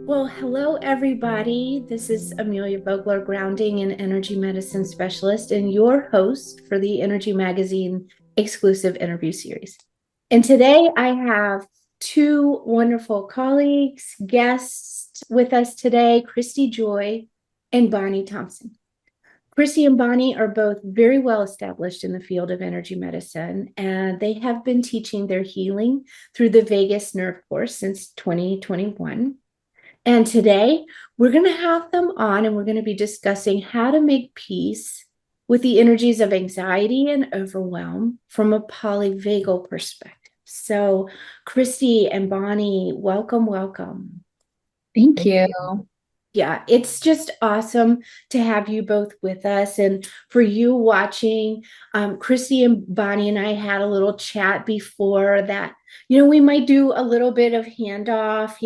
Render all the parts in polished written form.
Well, hello, everybody. This is Amelia Vogler, grounding and energy medicine specialist, and your host for the Energy Magazine exclusive interview series. And today I have two wonderful colleagues, guests with us today, Kristi Joy and Bonnie Thompson. Kristi and Bonnie are both very well established in the field of energy medicine, and they have been teaching their healing through the vagus nerve course since 2021. And today we're going to have them on and we're going to be discussing how to make peace with the energies of anxiety and overwhelm from a polyvagal perspective. So, Kristi and Bonnie, welcome, welcome. Thank Thank you. you. Yeah, it's just awesome to have you both with us. And for you watching, Kristi and Bonnie and I had a little chat before that, we might do a little bit of handoff,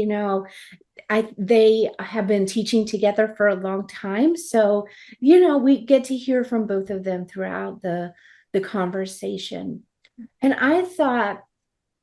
they have been teaching together for a long time. So, we get to hear from both of them throughout the conversation. And I thought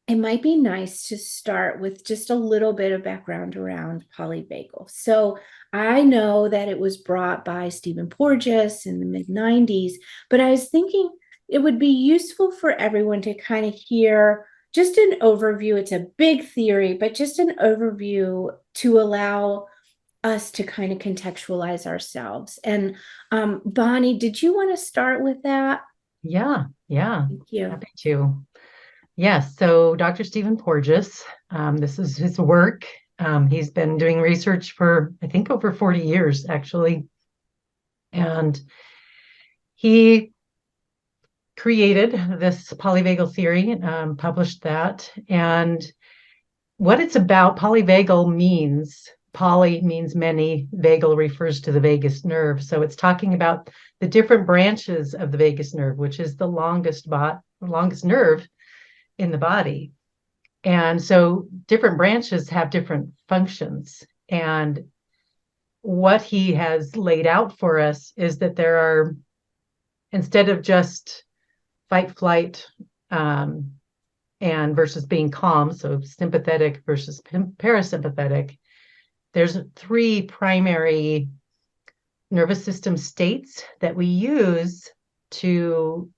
it might be nice to start with just a little bit of background around polyvagal. So I know that it was brought by Stephen Porges in the mid 90s, but I was thinking it would be useful for everyone to kind of hear just an overview. It's a big theory, but just an overview to allow us to kind of contextualize ourselves. And Bonnie, did you want to start with that? Yeah, Thank you. happy to. Yes, so Dr. Stephen Porges, this is his work. He's been doing research for, I think, over 40 years, actually. And he created this polyvagal theory, published that. And what it's about, polyvagal means, poly means many, vagal refers to the vagus nerve. So it's talking about the different branches of the vagus nerve, which is the longest nerve in the body. And so different branches have different functions. And what he has laid out for us is that there are, instead of just fight, flight, and versus being calm, so sympathetic versus parasympathetic, there's three primary nervous system states that we use to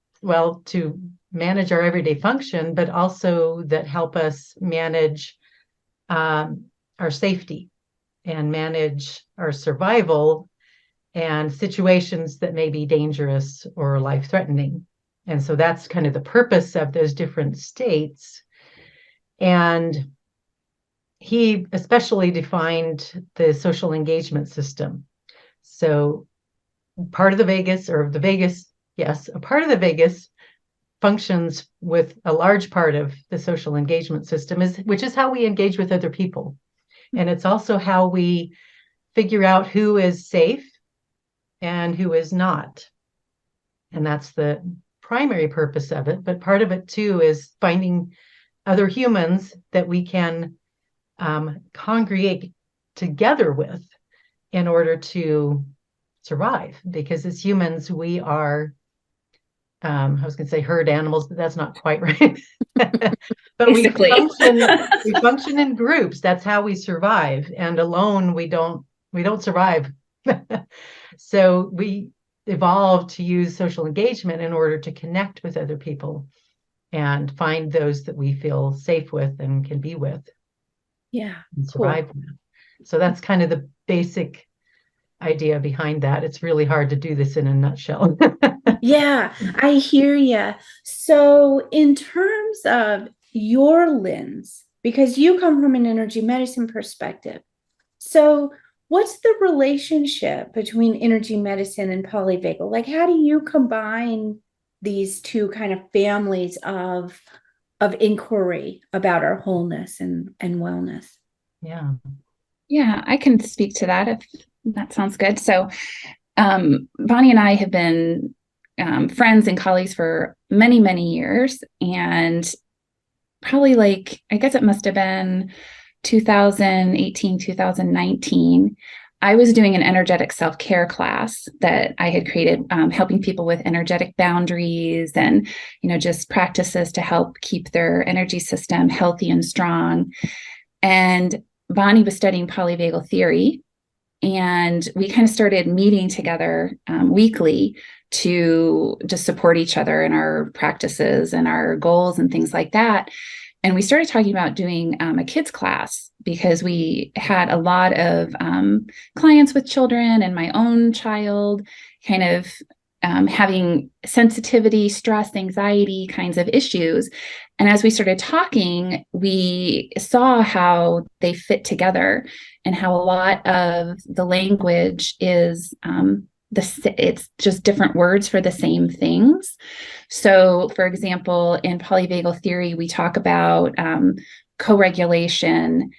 manage our everyday function, but also that help us manage our safety and manage our survival and situations that may be dangerous or life-threatening. And so that's kind of the purpose of those different states. And he especially defined the social engagement system. So part of the vagus, a part of the vagus functions with a large part of the social engagement system, which is how we engage with other people. And it's also how we figure out who is safe and who is not. And that's the primary purpose of it. But part of it too is finding other humans that we can congregate together with in order to survive. Because as humans, we are, I was going to say herd animals, but that's not quite right. But Basically. we function in groups. That's how we survive. And alone, we don't survive. So we evolved to use social engagement in order to connect with other people and find those that we feel safe with and can be with. Yeah, And cool. survive with. So that's kind of the basic idea behind that. It's really hard to do this in a nutshell. Yeah, I hear you. So, in terms of your lens, because you come from an energy medicine perspective, so what's the relationship between energy medicine and polyvagal? Like, how do you combine these two kind of families of inquiry about our wholeness and wellness? Yeah. Yeah, I can speak to that if that sounds good. So, Bonnie and I have been friends and colleagues for many, many years. And probably I guess it must have been 2018, 2019. I was doing an energetic self-care class that I had created, helping people with energetic boundaries and, just practices to help keep their energy system healthy and strong. And Bonnie was studying polyvagal theory, and we kind of started meeting together weekly to just support each other in our practices and our goals and things like that. And we started talking about doing a kids class because we had a lot of clients with children and my own child kind of having sensitivity, stress, anxiety kinds of issues. And as we started talking, we saw how they fit together and how a lot of the language is it's just different words for the same things. So, for example, in polyvagal theory, we talk about co-regulation,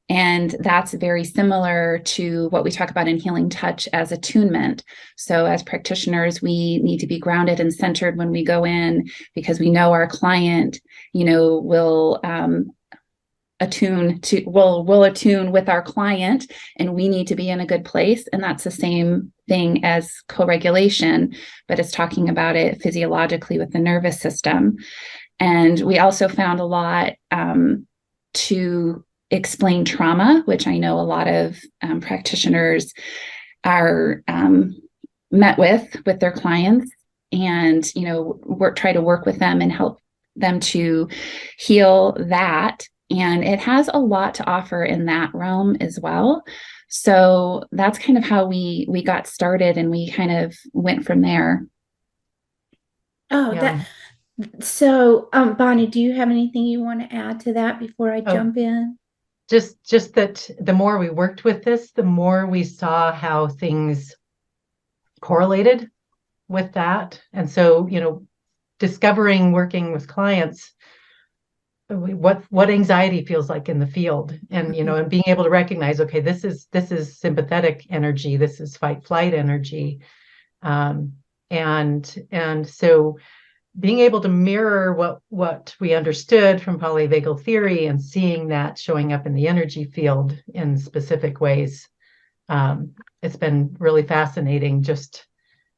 and that's very similar to what we talk about in healing touch as attunement. So as practitioners, we need to be grounded and centered when we go in, because we know our client, will attune with our client, and we need to be in a good place. And that's the same thing as co-regulation, but it's talking about it physiologically with the nervous system. And we also found a lot to explain trauma, which I know a lot of practitioners are met with their clients, and try to work with them and help them to heal that. And it has a lot to offer in that realm as well. So that's kind of how we got started, and we kind of went from there. Oh, Yeah. so Bonnie, do you have anything you want to add to that before I jump in? Just that the more we worked with this, the more we saw how things correlated with that. And so, discovering, working with clients, what anxiety feels like in the field, and and being able to recognize, okay, this is sympathetic energy, this is fight flight energy, and so being able to mirror what we understood from polyvagal theory and seeing that showing up in the energy field in specific ways, it's been really fascinating just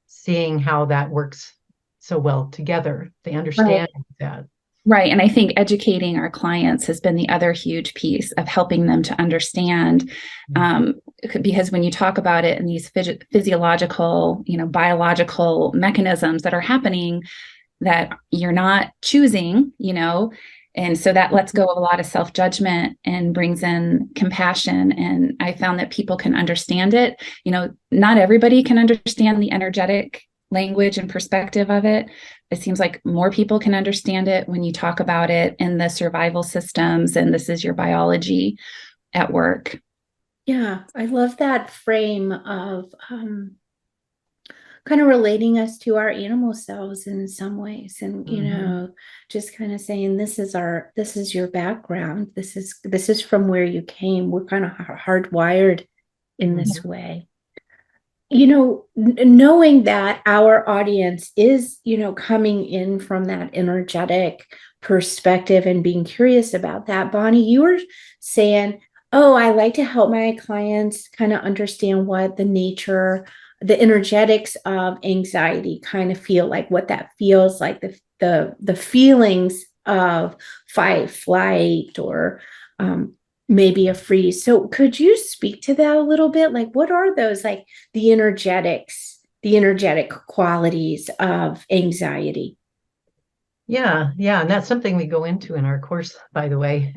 seeing how that works so well together, the understanding of that. Right. And I think educating our clients has been the other huge piece of helping them to understand, because when you talk about it in these physiological, biological mechanisms that are happening that you're not choosing, and so that lets go of a lot of self-judgment and brings in compassion. And I found that people can understand it. Not everybody can understand the energetic language and perspective of it. It seems like more people can understand it when you talk about it in the survival systems, and this is your biology at work. Yeah, I love that frame of kind of relating us to our animal selves in some ways, and just kind of saying this is your background, this is from where you came. We're kind of hardwired in this way. Knowing that our audience is, coming in from that energetic perspective and being curious about that, Bonnie, you were saying, oh, I like to help my clients kind of understand what the energetics of anxiety kind of feel like, what that feels like, the feelings of fight, flight, or maybe a freeze. So could you speak to that a little bit? Like, what are those, like the energetic qualities of anxiety? Yeah. And that's something we go into in our course, by the way.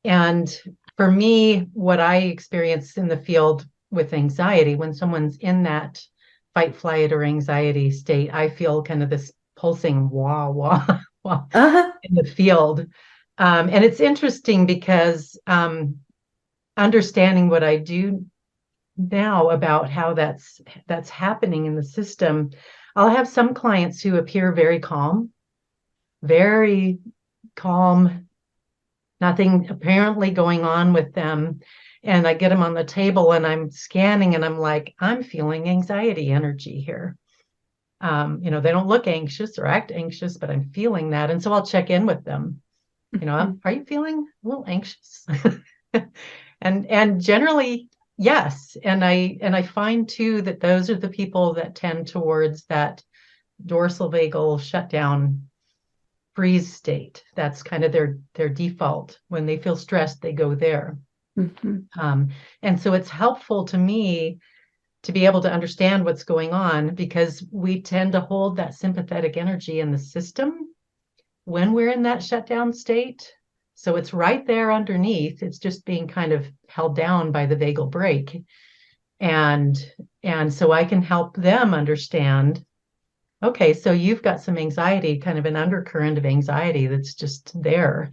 And for me, what I experience in the field with anxiety, when someone's in that fight, flight, or anxiety state, I feel kind of this pulsing wah, wah, wah in the field. And it's interesting because understanding what I do now about how that's happening in the system, I'll have some clients who appear very calm, nothing apparently going on with them. And I get them on the table and I'm scanning and I'm like, I'm feeling anxiety energy here. They don't look anxious or act anxious, but I'm feeling that. And so I'll check in with them. Are you feeling a little anxious? and generally, yes. And I find too that those are the people that tend towards that dorsal vagal shutdown freeze state. That's kind of their default. When they feel stressed, they go there. Mhm. And so it's helpful to me to be able to understand what's going on, because we tend to hold that sympathetic energy in the system when we're in that shutdown state. So it's right there underneath. It's just being kind of held down by the vagal brake. And so I can help them understand, okay, so you've got some anxiety, kind of an undercurrent of anxiety that's just there.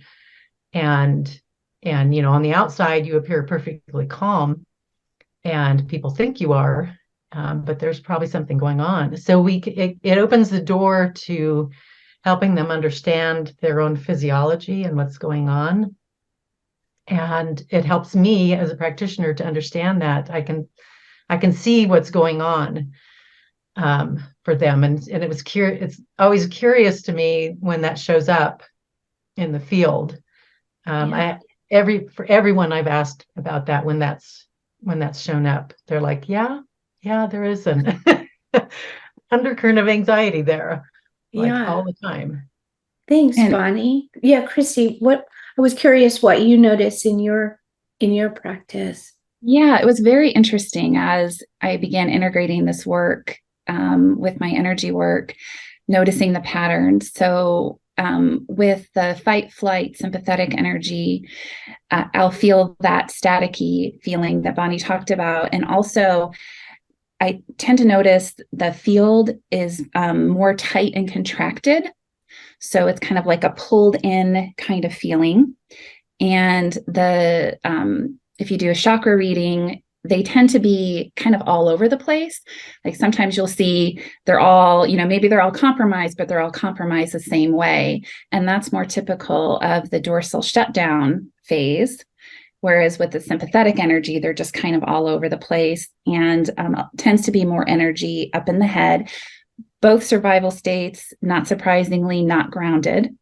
And on the outside, you appear perfectly calm, and people think you are, but there's probably something going on. So it opens the door to helping them understand their own physiology and what's going on. And it helps me as a practitioner to understand that I can see what's going on for them. And it's always curious to me when that shows up in the field. For everyone I've asked about that, when that's shown up, they're like, yeah, there is an undercurrent of anxiety there, like all the time. Thanks, And Bonnie. Yeah, Kristi, I was curious what you notice in your practice. yeah, it was very interesting as I began integrating this work with my energy work, noticing the patterns. So, with the fight, flight, sympathetic energy, I'll feel that staticky feeling that Bonnie talked about. And also, I tend to notice the field is more tight and contracted. So it's kind of like a pulled in kind of feeling. And if you do a chakra reading, they tend to be kind of all over the place. Like sometimes you'll see they're all, maybe they're all compromised, but they're all compromised the same way. And that's more typical of the dorsal shutdown phase. Whereas with the sympathetic energy, they're just kind of all over the place, and tends to be more energy up in the head. Both survival states, not surprisingly, not grounded,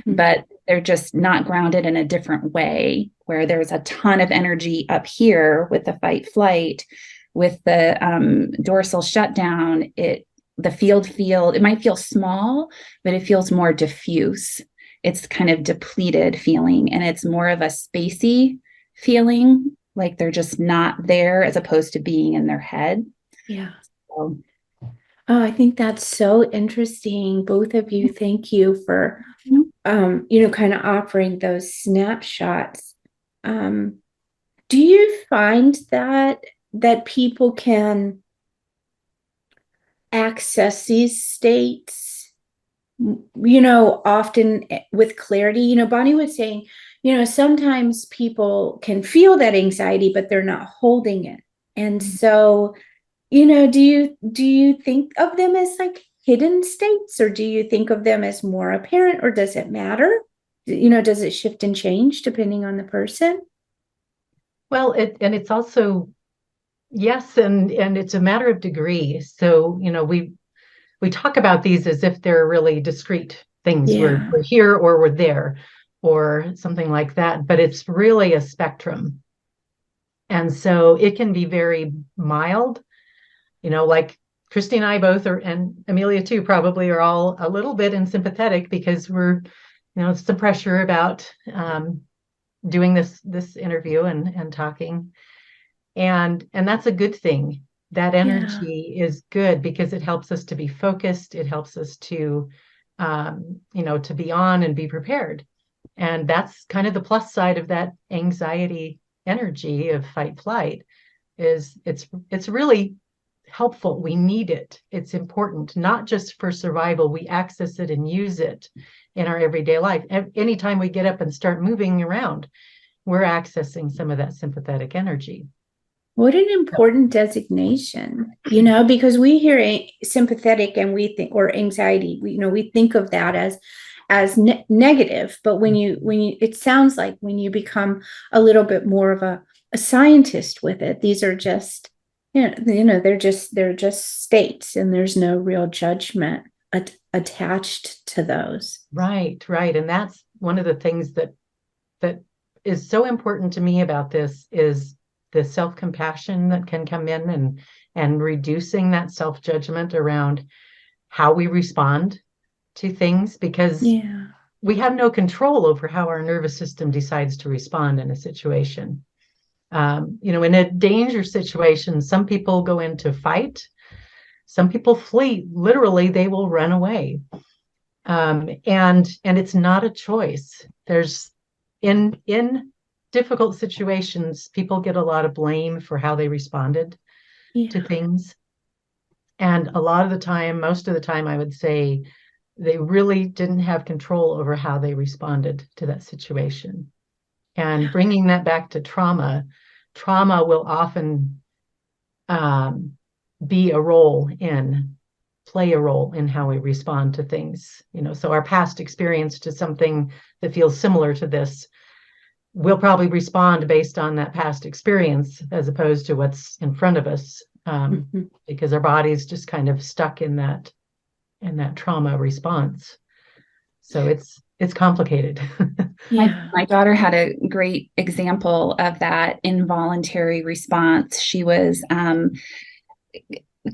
but they're just not grounded in a different way, where there's a ton of energy up here with the fight flight. With the dorsal shutdown, the field it might feel small, but it feels more diffuse. It's kind of depleted feeling, and it's more of a spacey feeling, like they're just not there, as opposed to being in their head. Yeah. So, I think that's so interesting. Both of you, thank you for kind of offering those snapshots. Do you find that people can access these states, often with clarity? Bonnie was saying, sometimes people can feel that anxiety, but they're not holding it. And so, do you think of them as like hidden states, or do you think of them as more apparent, or does it matter? Does it shift and change depending on the person? Well, it's also, yes, and it's a matter of degree. So, we talk about these as if they're really discrete things. Yeah. We're here or we're there or something like that, but it's really a spectrum. And so it can be very mild, like Kristi and I both are, and Amelia too, probably are all a little bit in sympathetic, because we're, it's the pressure about doing this interview and talking. And that's a good thing. That energy is good, because it helps us to be focused. It helps us to, to be on and be prepared. And that's kind of the plus side of that anxiety energy of fight flight, is it's really helpful. We need it. It's important, not just for survival. We access it and use it in our everyday life. Anytime we get up and start moving around, we're accessing some of that sympathetic energy. What an important designation, because we hear sympathetic and we think, or anxiety, we think of that as negative. But when you, it sounds like when you become a little bit more of a scientist with it, these are just, they're just states, and there's no real judgment attached to those. Right. And that's one of the things that is so important to me about this, is the self-compassion that can come in, and reducing that self-judgment around how we respond to things, because we have no control over how our nervous system decides to respond in a situation. In a danger situation, some people go into fight, some people flee. Literally, they will run away. And it's not a choice. There's in difficult situations, people get a lot of blame for how they responded to things. And a lot of the time, most of the time, I would say they really didn't have control over how they responded to that situation. And bringing that back to trauma will often play a role in how we respond to things. So our past experience to something that feels similar to this, we'll probably respond based on that past experience as opposed to what's in front of us, because our body's just kind of stuck in that trauma response. So it's complicated. My daughter had a great example of that involuntary response. She was kind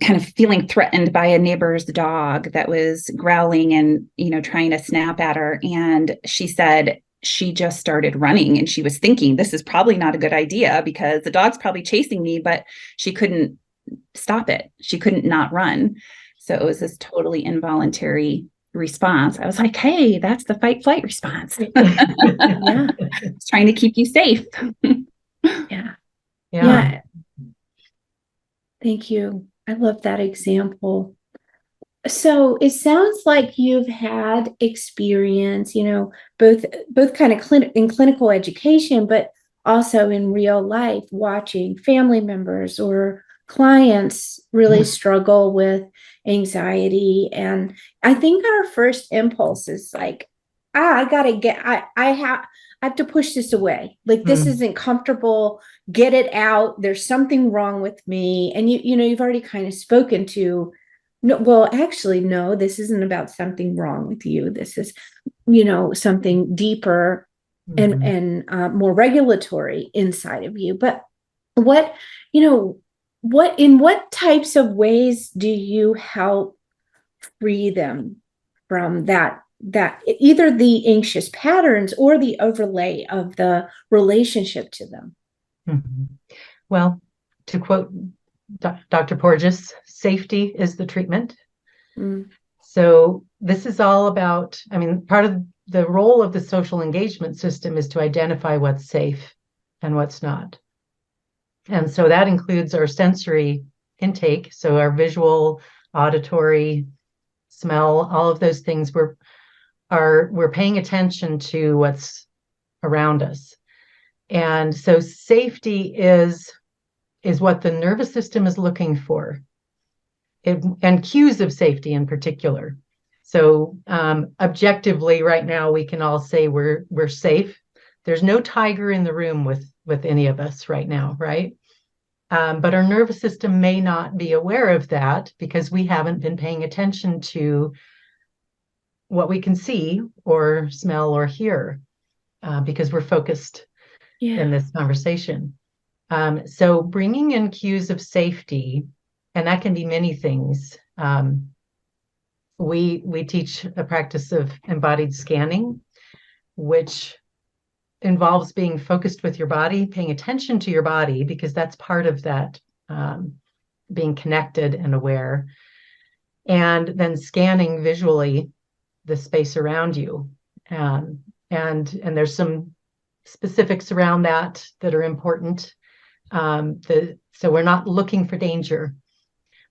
of feeling threatened by a neighbor's dog that was growling and, trying to snap at her. And she said she just started running, and she was thinking, this is probably not a good idea because the dog's probably chasing me, but she couldn't stop it. She couldn't not run. So it was this totally involuntary response. I was like, hey, that's the fight flight response. Yeah. It's trying to keep you safe. Yeah. Thank you. I love that example. So it sounds like you've had experience, both kind of in clinical education, but also in real life, watching family members or clients really struggle with anxiety. And I think our first impulse is like, I have to push this away. Like, this isn't comfortable. Get it out. There's something wrong with me. And you've already kind of spoken to, no, well, actually, no, this isn't about something wrong with you. This is, something deeper and more regulatory inside of you. But in what types of ways do you help free them from that either the anxious patterns or the overlay of the relationship to them? Well, to quote Dr. Porges, safety is the treatment. So this is all about, part of the role of the social engagement system is to identify what's safe and what's not. And so that includes our sensory intake. So our visual, auditory, smell, all of those things, we're paying attention to what's around us. And so safety is what the nervous system is looking for, and cues of safety in particular. So objectively, right now, we can all say we're safe. There's no tiger in the room with any of us right now, right? But our nervous system may not be aware of that because we haven't been paying attention to what we can see or smell or hear, because we're focused in this conversation. So bringing in cues of safety, and that can be many things. We teach a practice of embodied scanning, which involves being focused with your body, paying attention to your body, because that's part of that being connected and aware, and then scanning visually the space around you. And there's some specifics around that are important. So we're not looking for danger.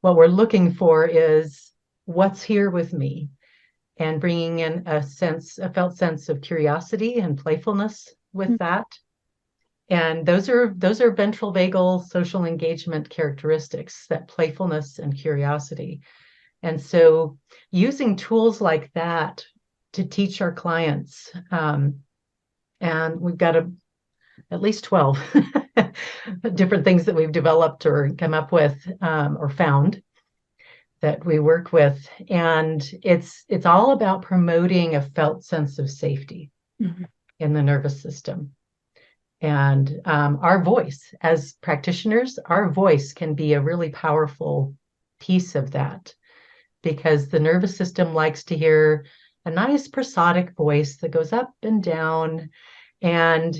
What we're looking for is what's here with me, and bringing in a felt sense of curiosity and playfulness with that. And those are ventral vagal social engagement characteristics, that playfulness and curiosity. And so using tools like that to teach our clients, and we've got at least 12 different things that we've developed or come up with, or found that we work with. And it's all about promoting a felt sense of safety in the nervous system. And our voice as practitioners, our voice can be a really powerful piece of that, because the nervous system likes to hear a nice prosodic voice that goes up and down. And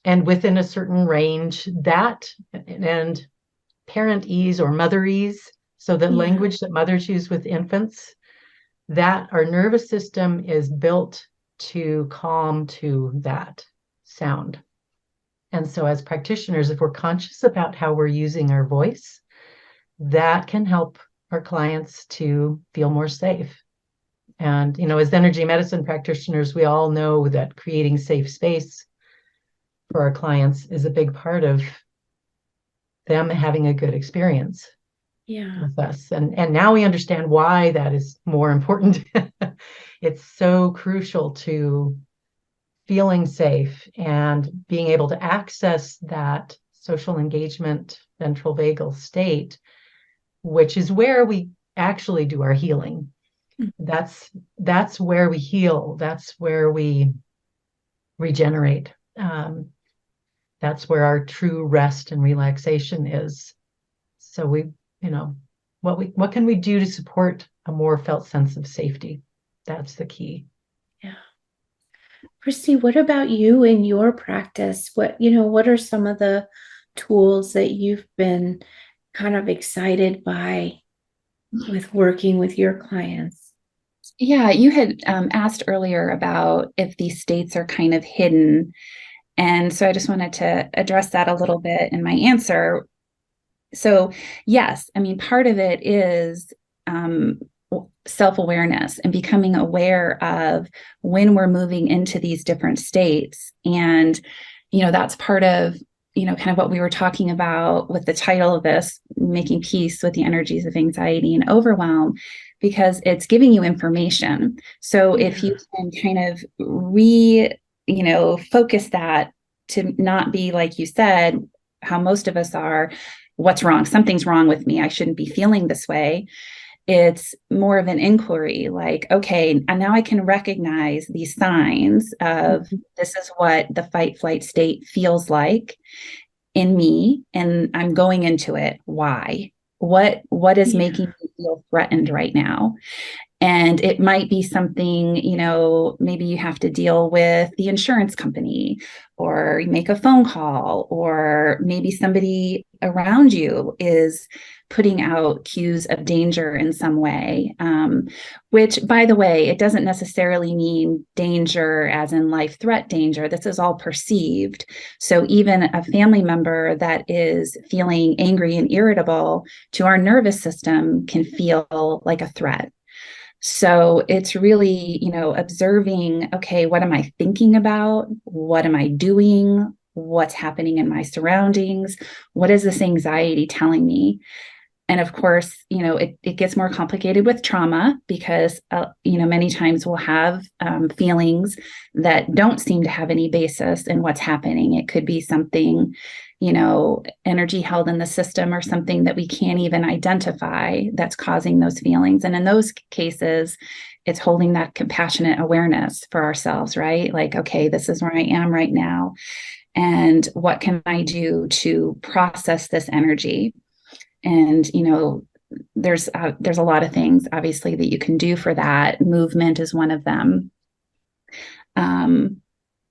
and within a certain range, that and parent ease or mother ease, so the language that mothers use with infants, that our nervous system is built to calm to that sound. And so as practitioners, if we're conscious about how we're using our voice, that can help our clients to feel more safe. And, as energy medicine practitioners, we all know that creating safe space for our clients is a big part of them having a good experience with us. And now we understand why that is more important. It's so crucial to feeling safe and being able to access that social engagement ventral vagal state, which is where we actually do our healing. That's where we heal. That's where we regenerate. That's where our true rest and relaxation is. So what can we do to support a more felt sense of safety? That's the key. Yeah. Kristi, what about you in your practice? What are some of the tools that you've been kind of excited by with working with your clients? Yeah, you had asked earlier about if these states are kind of hidden. And so I just wanted to address that a little bit in my answer. So, yes, I mean, part of it is self-awareness and becoming aware of when we're moving into these different states. And, that's part of, kind of what we were talking about with the title of this, making peace with the energies of anxiety and overwhelm, because it's giving you information. So if you can kind of focus that to not be, like you said, how most of us are, what's wrong? Something's wrong with me. I shouldn't be feeling this way. It's more of an inquiry, like, okay, and now I can recognize these signs of this is what the fight flight state feels like in me, and I'm going into it. Why? What is making me feel threatened right now? And it might be something, maybe you have to deal with the insurance company, or you make a phone call, or maybe somebody around you is putting out cues of danger in some way, which, by the way, it doesn't necessarily mean danger as in life threat danger. This is all perceived. So even a family member that is feeling angry and irritable to our nervous system can feel like a threat. So it's really, observing, okay, what am I thinking about? What am I doing? What's happening in my surroundings? What is this anxiety telling me? And of course, it gets more complicated with trauma because, many times we'll have feelings that don't seem to have any basis in what's happening. It could be something, energy held in the system, or something that we can't even identify that's causing those feelings. And in those cases, it's holding that compassionate awareness for ourselves, right? Like, okay, this is where I am right now. And what can I do to process this energy? And, there's a lot of things, obviously, that you can do for that. Movement is one of them.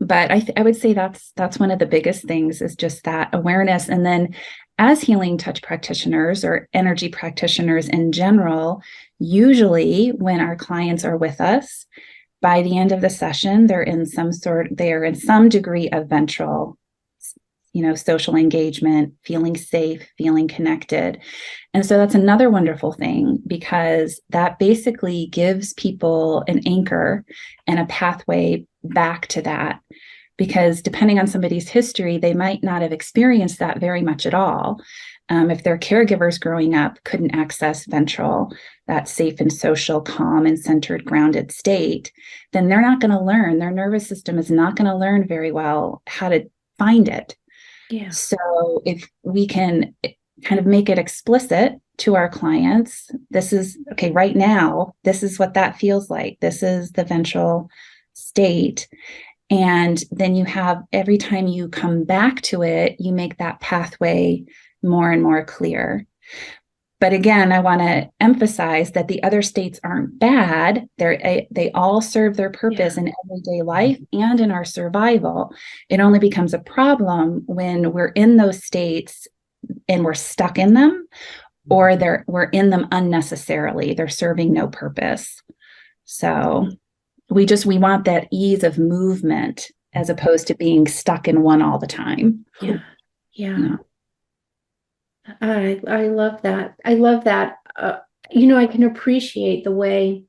But I would say that's one of the biggest things, is just that awareness. And then as healing touch practitioners or energy practitioners in general, usually when our clients are with us, by the end of the session, they're in some degree of ventral, social engagement, feeling safe, feeling connected. And so that's another wonderful thing, because that basically gives people an anchor and a pathway back to that. Because depending on somebody's history, they might not have experienced that very much at all. If their caregivers growing up couldn't access ventral, that safe and social, calm and centered, grounded state, then they're not going to learn. Their nervous system is not going to learn very well how to find it. Yeah. So if we can kind of make it explicit to our clients, this is, okay, right now, this is what that feels like. This is the ventral state. And then you have, every time you come back to it, you make that pathway more and more clear. But again, I want to emphasize that the other states aren't bad. They all serve their purpose in everyday life and in our survival. It only becomes a problem when we're in those states and we're stuck in them, or we're in them unnecessarily. They're serving no purpose. So we want that ease of movement as opposed to being stuck in one all the time. Yeah. I love that. I love that. I can appreciate the way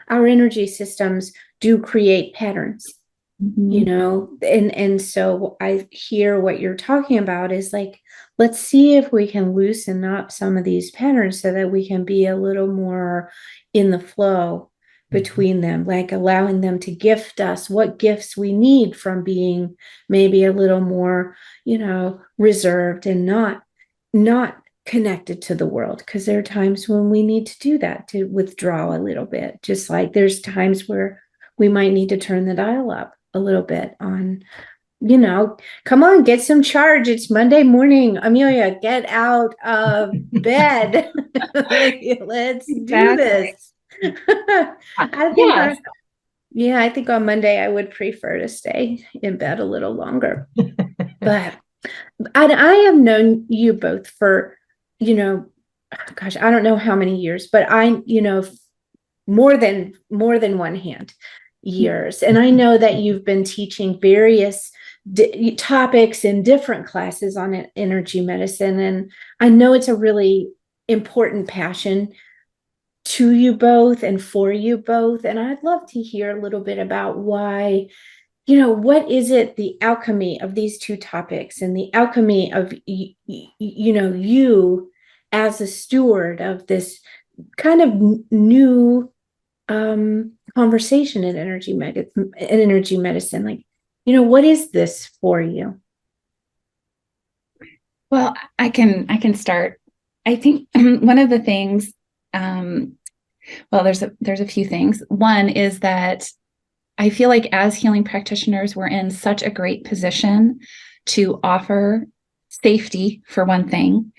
our energy systems do create patterns, and so I hear what you're talking about is like, let's see if we can loosen up some of these patterns so that we can be a little more in the flow between them, like allowing them to gift us what gifts we need from being maybe a little more, reserved and not connected to the world, because there are times when we need to do that, to withdraw a little bit, just like there's times where we might need to turn the dial up a little bit on, come on, get some charge. It's Monday morning. Amelia, get out of bed. Let's do this. I think on Monday I would prefer to stay in bed a little longer. But I have known you both for, gosh, I don't know how many years, but more than one hand years. And I know that you've been teaching various topics in different classes on energy medicine. And I know it's a really important passion to you both and for you both. And I'd love to hear a little bit about why, what is it, the alchemy of these two topics and the alchemy of, you as a steward of this kind of new conversation in energy medicine. Like, what is this for you? Well, I can start. I think one of the things, there's a few things. One is that I feel like as healing practitioners, we're in such a great position to offer safety, for one thing.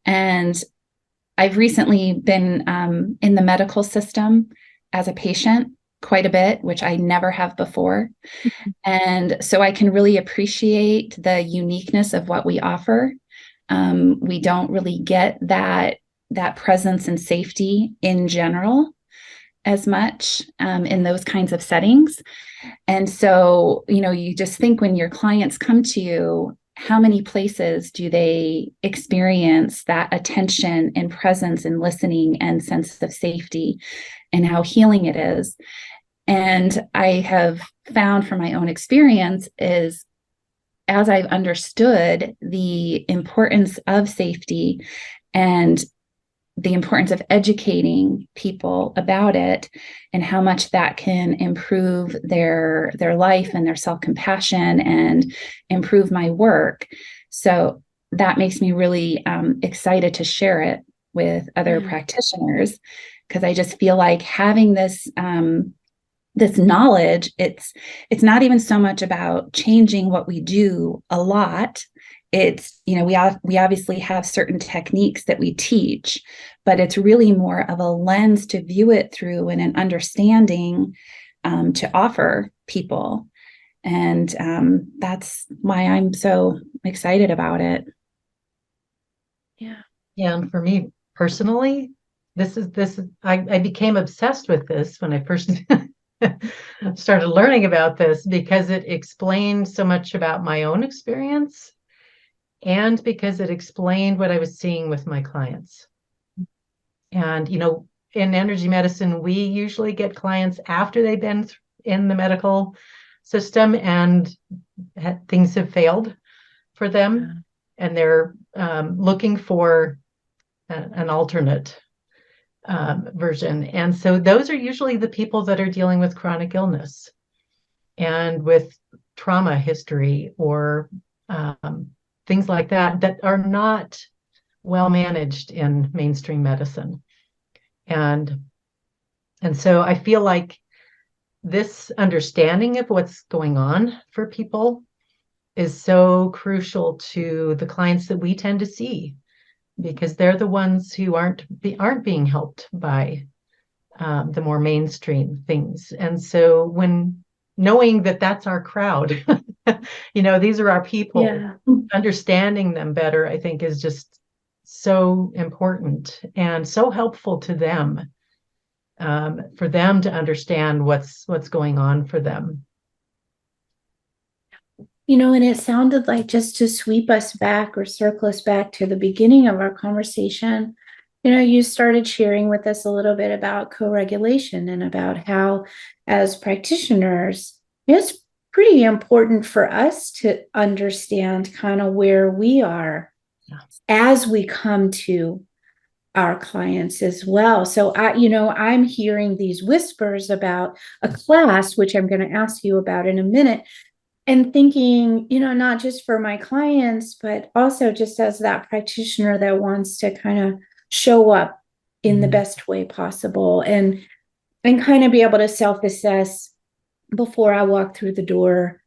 And I've recently been in the medical system as a patient quite a bit, which I never have before. And so I can really appreciate the uniqueness of what we offer. We don't really get that presence and safety in general as much in those kinds of settings. And so, you just think when your clients come to you, how many places do they experience that attention and presence and listening and sense of safety, and how healing it is? And I have found from my own experience is, as I've understood the importance of safety and the importance of educating people about it and how much that can improve their life and their self-compassion and improve my work. So that makes me really excited to share it with other practitioners, because I just feel like having this this knowledge, it's not even so much about changing what we do a lot. It's, we obviously have certain techniques that we teach, but it's really more of a lens to view it through and an understanding to offer people. And that's why I'm so excited about it. Yeah. And for me personally, I became obsessed with this when I first started learning about this, because it explained so much about my own experience, and because it explained what I was seeing with my clients. And, in energy medicine, we usually get clients after they've been in the medical system and things have failed for them. And they're looking for an alternate version. And so those are usually the people that are dealing with chronic illness and with trauma history or things like that are not well managed in mainstream medicine. And so I feel like this understanding of what's going on for people is so crucial to the clients that we tend to see, because they're the ones who aren't being helped by the more mainstream things. And so when knowing that that's our crowd, these are our people, Yeah. understanding them better, I think is just so important and so helpful to them, for them to understand what's going on for them. And it sounded like, just to sweep us back or circle us back to the beginning of our conversation, you started sharing with us a little bit about co-regulation and about how, as practitioners, it's pretty important for us to understand kind of where we are as we come to our clients as well. So I'm hearing these whispers about a class, which I'm going to ask you about in a minute, and thinking, not just for my clients, but also just as that practitioner that wants to kind of show up in the best way possible, and kind of be able to self-assess before I walk through the door.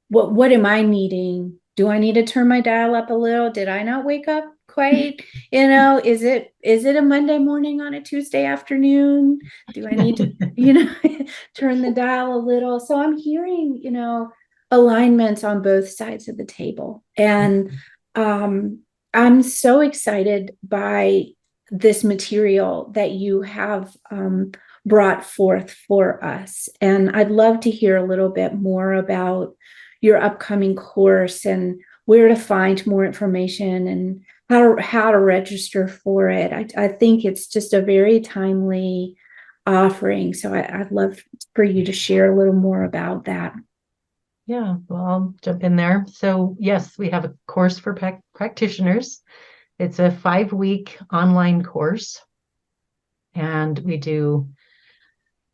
What am I needing? Do I need to turn my dial up a little? Did I not wake up quite? Is it a Monday morning on a Tuesday afternoon? Do I need to, turn the dial a little? So I'm hearing, alignments on both sides of the table. And I'm so excited by this material that you have brought forth for us. And I'd love to hear a little bit more about your upcoming course and where to find more information and how to register for it. I think it's just a very timely offering. So I'd love for you to share a little more about that. Yeah, well, I'll jump in there. So yes, we have a course for practitioners. It's a 5-week online course. And we do,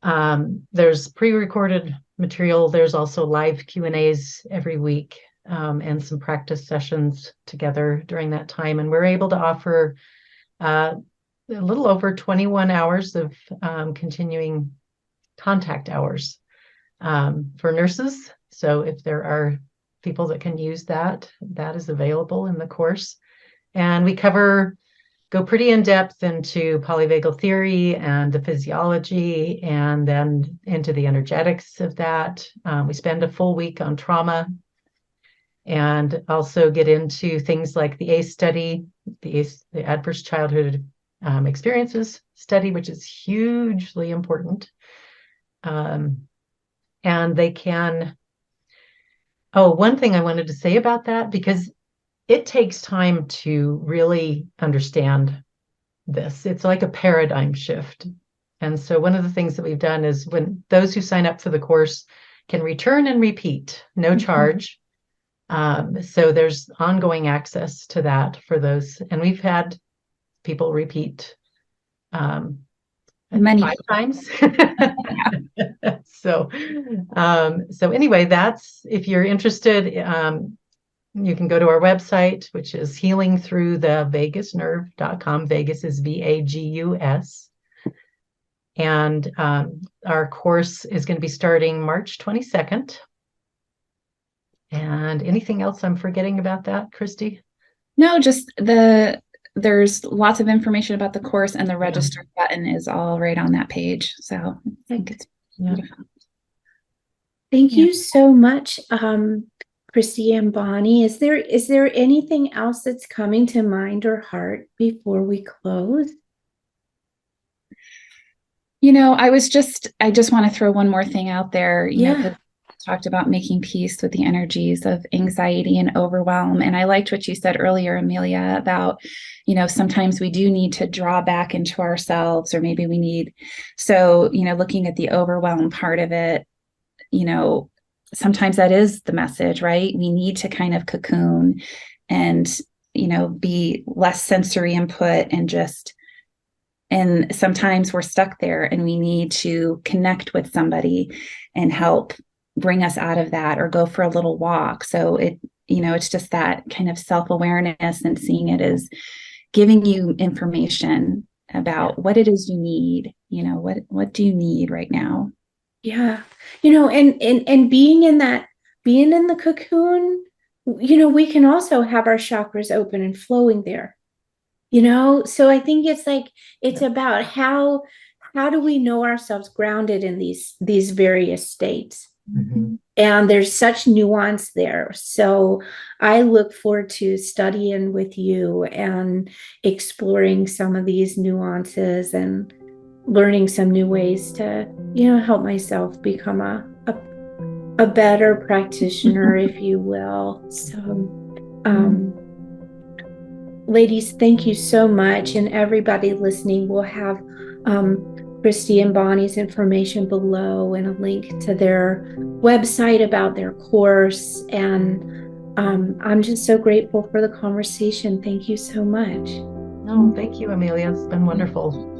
there's pre-recorded material. There's also live Q&As every week, and some practice sessions together during that time. And we're able to offer a little over 21 hours of continuing contact hours for nurses. So if there are people that can use that is available in the course. And we go pretty in depth into polyvagal theory and the physiology, and then into the energetics of that. We spend a full week on trauma, and also get into things like the ACE study, the Adverse Childhood Experiences study, which is hugely important. And they can, one thing I wanted to say about that, because it takes time to really understand this. It's like a paradigm shift. And so one of the things that we've done is, when those who sign up for the course can return and repeat, no charge. So there's ongoing access to that for those. And we've had people repeat Many 5 times. So anyway, that's, if you're interested, you can go to our website, which is healingthroughthevagusnerve.com. Vagus is VAGUS. And our course is going to be starting March 22nd. And anything else I'm forgetting about that, Kristi? No, just there's lots of information about the course, and the register button is all right on that page. So I think it's beautiful. Thank you so much, Kristi and Bonnie. Is there anything else that's coming to mind or heart before we close? I just want to throw one more thing out there. Because talked about making peace with the energies of anxiety and overwhelm. And I liked what you said earlier, Amelia, about, sometimes we do need to draw back into ourselves, or maybe we need, looking at the overwhelm part of it, sometimes that is the message, right? We need to kind of cocoon and, be less sensory input, and sometimes we're stuck there, and we need to connect with somebody and help bring us out of that, or go for a little walk. So it's just that kind of self-awareness, and seeing it as giving you information about what it is you need. What do you need right now? Yeah. And being in the cocoon, we can also have our chakras open and flowing there. So I think it's like it's about how do we know ourselves grounded in these various states. Mm-hmm. And there's such nuance there. So I look forward to studying with you and exploring some of these nuances and learning some new ways to, help myself become a better practitioner, if you will. So, ladies, thank you so much. And everybody listening, we'll have Kristi and Bonnie's information below and a link to their website about their course. And I'm just so grateful for the conversation. Thank you so much. No, thank you, Amelia. It's been wonderful.